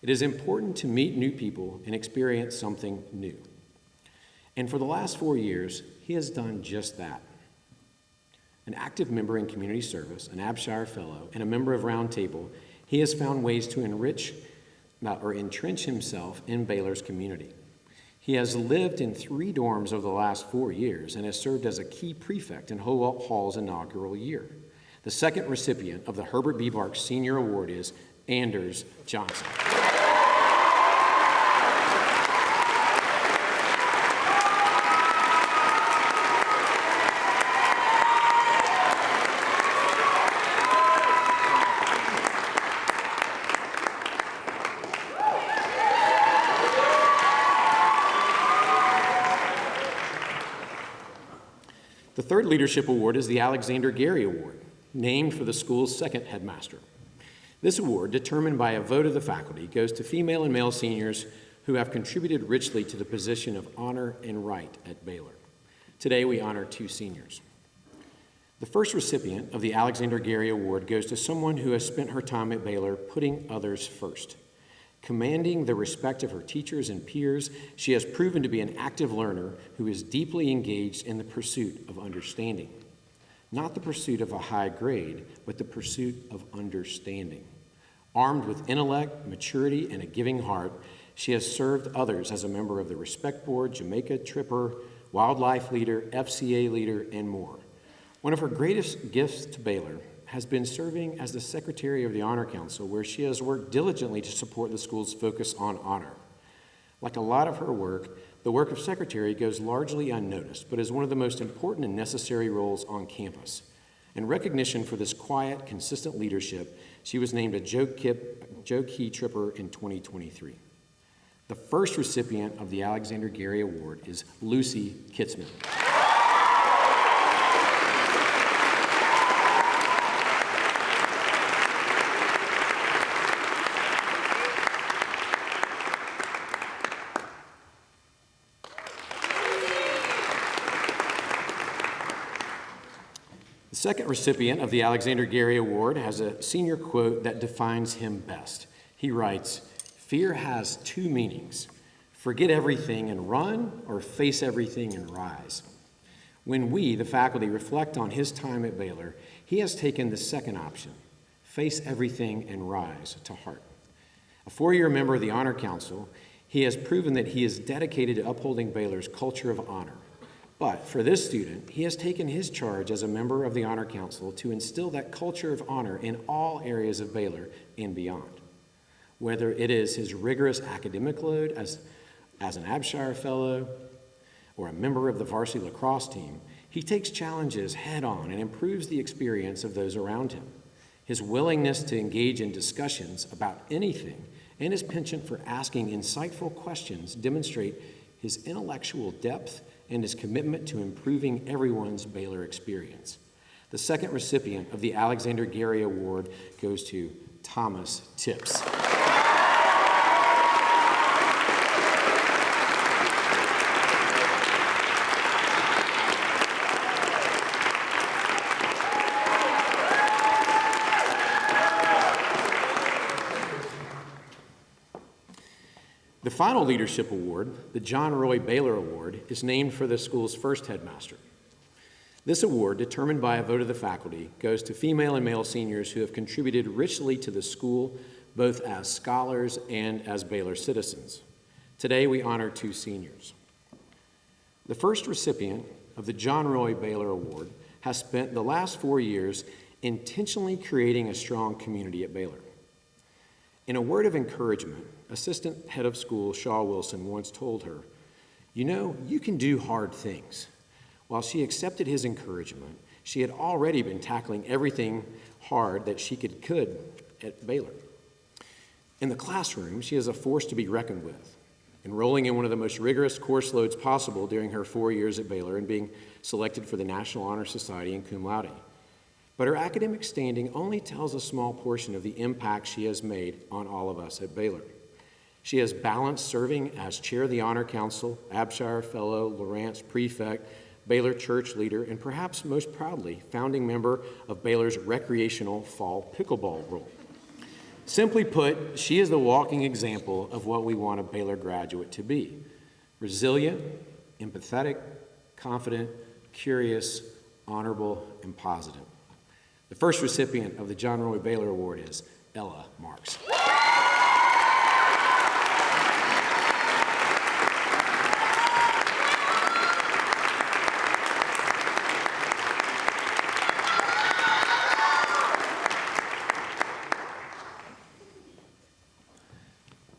[SPEAKER 1] It is important to meet new people and experience something new." And for the last 4 years, he has done just that. An active member in community service, an Abshire Fellow, and a member of Round Table, he has found ways to entrench himself in Baylor's community. He has lived in 3 dorms over the last 4 years and has served as a key prefect in Hall's inaugural year. The second recipient of the Herbert B. Barks Senior Award is Anders Johnson. The third leadership award is the Alexander Gary Award, named for the school's second headmaster. This award, determined by a vote of the faculty, goes to female and male seniors who have contributed richly to the position of honor and right at Baylor. Today, we honor 2 seniors. The first recipient of the Alexander Gary Award goes to someone who has spent her time at Baylor putting others first. Commanding the respect of her teachers and peers, she has proven to be an active learner who is deeply engaged in the pursuit of understanding. Not the pursuit of a high grade, but the pursuit of understanding. Armed with intellect, maturity, and a giving heart, she has served others as a member of the Respect Board, Jamaica Tripper, Wildlife Leader, FCA Leader, and more. One of her greatest gifts to Baylor has been serving as the Secretary of the Honor Council, where she has worked diligently to support the school's focus on honor. Like a lot of her work, the work of secretary goes largely unnoticed, but is one of the most important and necessary roles on campus. In recognition for this quiet, consistent leadership, she was named a Joe Key Tripper in 2023. The first recipient of the Alexander Gary Award is Lucy Kitzman. The second recipient of the Alexander Gary Award has a senior quote that defines him best. He writes, "Fear has 2 meanings, forget everything and run, or face everything and rise." When we, the faculty, reflect on his time at Baylor, he has taken the second option, face everything and rise, to heart. A 4-year member of the Honor Council, he has proven that he is dedicated to upholding Baylor's culture of honor. But for this student, he has taken his charge as a member of the Honor Council to instill that culture of honor in all areas of Baylor and beyond. Whether it is his rigorous academic load as an Abshire Fellow or a member of the varsity lacrosse team, he takes challenges head on and improves the experience of those around him. His willingness to engage in discussions about anything and his penchant for asking insightful questions demonstrate his intellectual depth and his commitment to improving everyone's Baylor experience. The second recipient of the Alexander Gary Award goes to Thomas Tips. The final leadership award, the John Roy Baylor Award, is named for the school's first headmaster. This award, determined by a vote of the faculty, goes to female and male seniors who have contributed richly to the school, both as scholars and as Baylor citizens. Today, we honor 2 seniors. The first recipient of the John Roy Baylor Award has spent the last 4 years intentionally creating a strong community at Baylor. In a word of encouragement, Assistant Head of School Shaw Wilson once told her, "You know, you can do hard things." While she accepted his encouragement, she had already been tackling everything hard that she could at Baylor. In the classroom, she is a force to be reckoned with, enrolling in one of the most rigorous course loads possible during her 4 years at Baylor and being selected for the National Honor Society and cum laude. But her academic standing only tells a small portion of the impact she has made on all of us at Baylor. She has balanced serving as chair of the Honor Council, Abshire Fellow, Lawrence Prefect, Baylor Church Leader, and perhaps most proudly, founding member of Baylor's recreational fall pickleball role. Simply put, she is the walking example of what we want a Baylor graduate to be: resilient, empathetic, confident, curious, honorable, and positive. The first recipient of the John Roy Baylor Award is Ella Marks.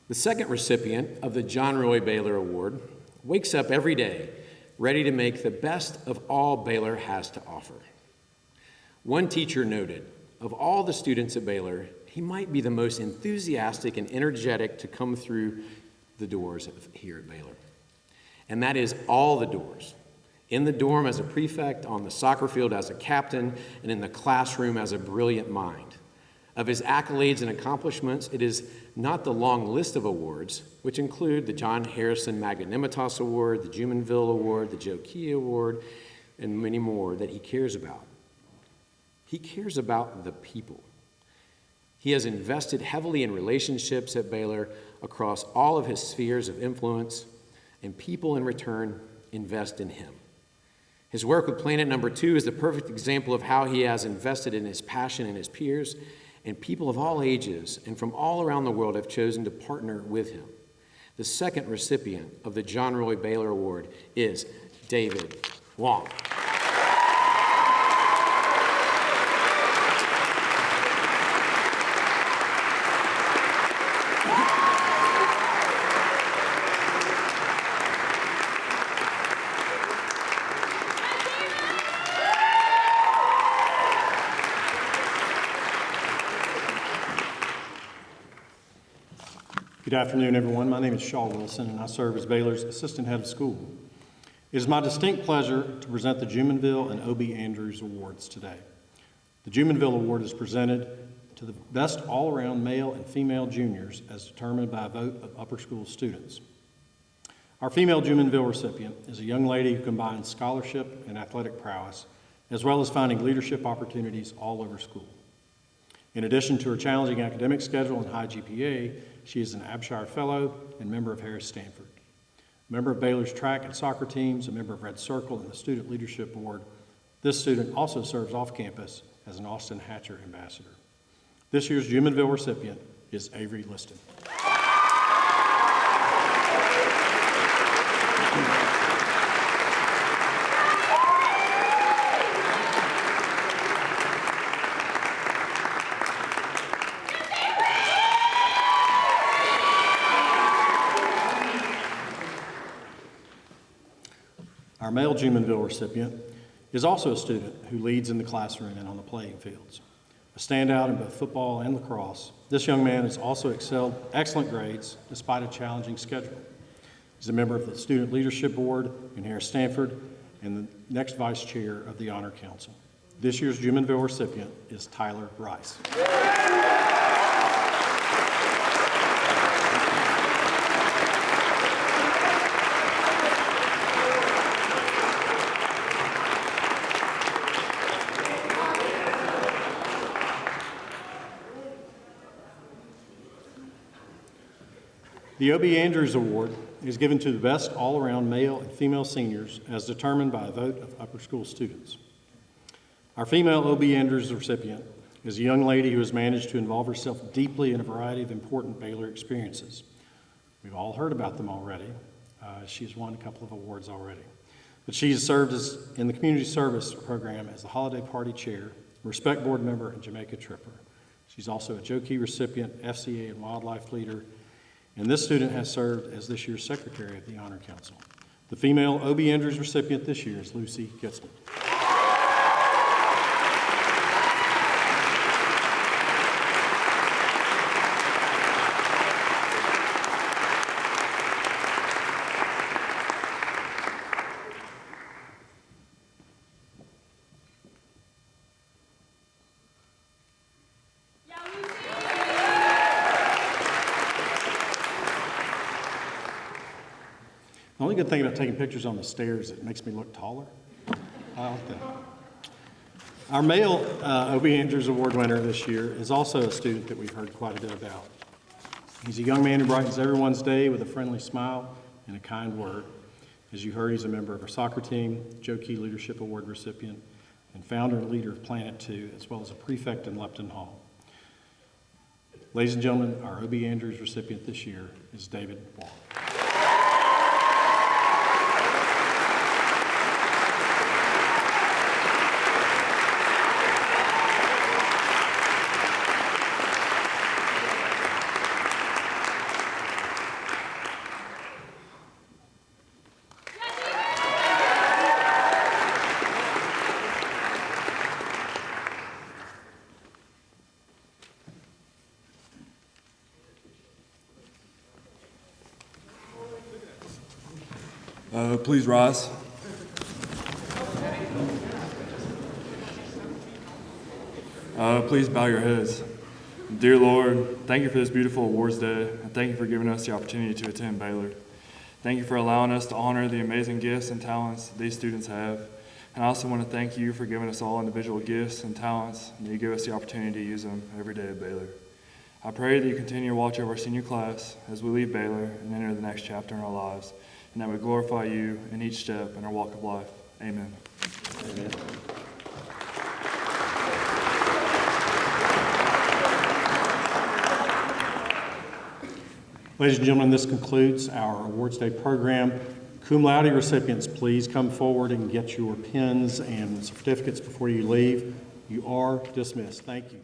[SPEAKER 1] The second recipient of the John Roy Baylor Award wakes up every day ready to make the best of all Baylor has to offer. One teacher noted, of all the students at Baylor, he might be the most enthusiastic and energetic to come through the doors here at Baylor. And that is all the doors. In the dorm as a prefect, on the soccer field as a captain, and in the classroom as a brilliant mind. Of his accolades and accomplishments, it is not the long list of awards, which include the John Harrison Magnanimitas Award, the Jumonville Award, the Joe Key Award, and many more that he cares about. He cares about the people. He has invested heavily in relationships at Baylor across all of his spheres of influence, and people in return invest in him. His work with Planet Number 2 is the perfect example of how he has invested in his passion and his peers, and people of all ages and from all around the world have chosen to partner with him. The second recipient of the John Roy Baylor Award is David Wong.
[SPEAKER 13] Good afternoon, everyone. My name is Shaw Wilson, and I serve as Baylor's Assistant Head of School. It is my distinct pleasure to present the Jumonville and O.B. Andrews Awards today. The Jumonville Award is presented to the best all-around male and female juniors as determined by a vote of upper school students. Our female Jumonville recipient is a young lady who combines scholarship and athletic prowess, as well as finding leadership opportunities all over school. In addition to her challenging academic schedule and high GPA, she is an Abshire Fellow and member of Harris Stanford. A member of Baylor's track and soccer teams, a member of Red Circle and the Student Leadership Board. This student also serves off campus as an Austin Hatcher ambassador. This year's Jumonville recipient is Avery Liston. Our male Jumonville recipient is also a student who leads in the classroom and on the playing fields. A standout in both football and lacrosse, this young man has also excelled excellent grades despite a challenging schedule. He's a member of the Student Leadership Board in Harris Stanford and the next vice chair of the Honor Council. This year's Jumonville recipient is Tyler Rice. The O.B. Andrews Award is given to the best all-around male and female seniors as determined by a vote of upper school students. Our female O.B. Andrews recipient is a young lady who has managed to involve herself deeply in a variety of important Baylor experiences. We've all heard about them already. She's won a couple of awards already. But she has served in the community service program as the holiday party chair, Respect Board member, and Jamaica tripper. She's also a Joe Key recipient, FCA and wildlife leader, and this student has served as this year's secretary of the Honor Council. The female O.B. Andrews recipient this year is Lucy Gitzman. only good thing about taking pictures on the stairs, it makes me look taller. I like that. Our male O.B. Andrews Award winner this year is also a student that we've heard quite a bit about. He's a young man who brightens everyone's day with a friendly smile and a kind word. As you heard, he's a member of our soccer team, Joe Key Leadership Award recipient, and founder and leader of Planet 2, as well as a prefect in Lupton Hall. Ladies and gentlemen, our O.B. Andrews recipient this year is David Wall.
[SPEAKER 16] Please rise. Please bow your heads. Dear Lord, thank you for this beautiful awards day, and thank you for giving us the opportunity to attend Baylor. Thank you for allowing us to honor the amazing gifts and talents these students have. And I also want to thank you for giving us all individual gifts and talents, and you give us the opportunity to use them every day at Baylor. I pray that you continue to watch over our senior class as we leave Baylor and enter the next chapter in our lives, and that we glorify you in each step in our walk of life. Amen.
[SPEAKER 13] Amen. Ladies and gentlemen, this concludes our Awards Day program. Cum laude recipients, please come forward and get your pins and certificates before you leave. You are dismissed. Thank you.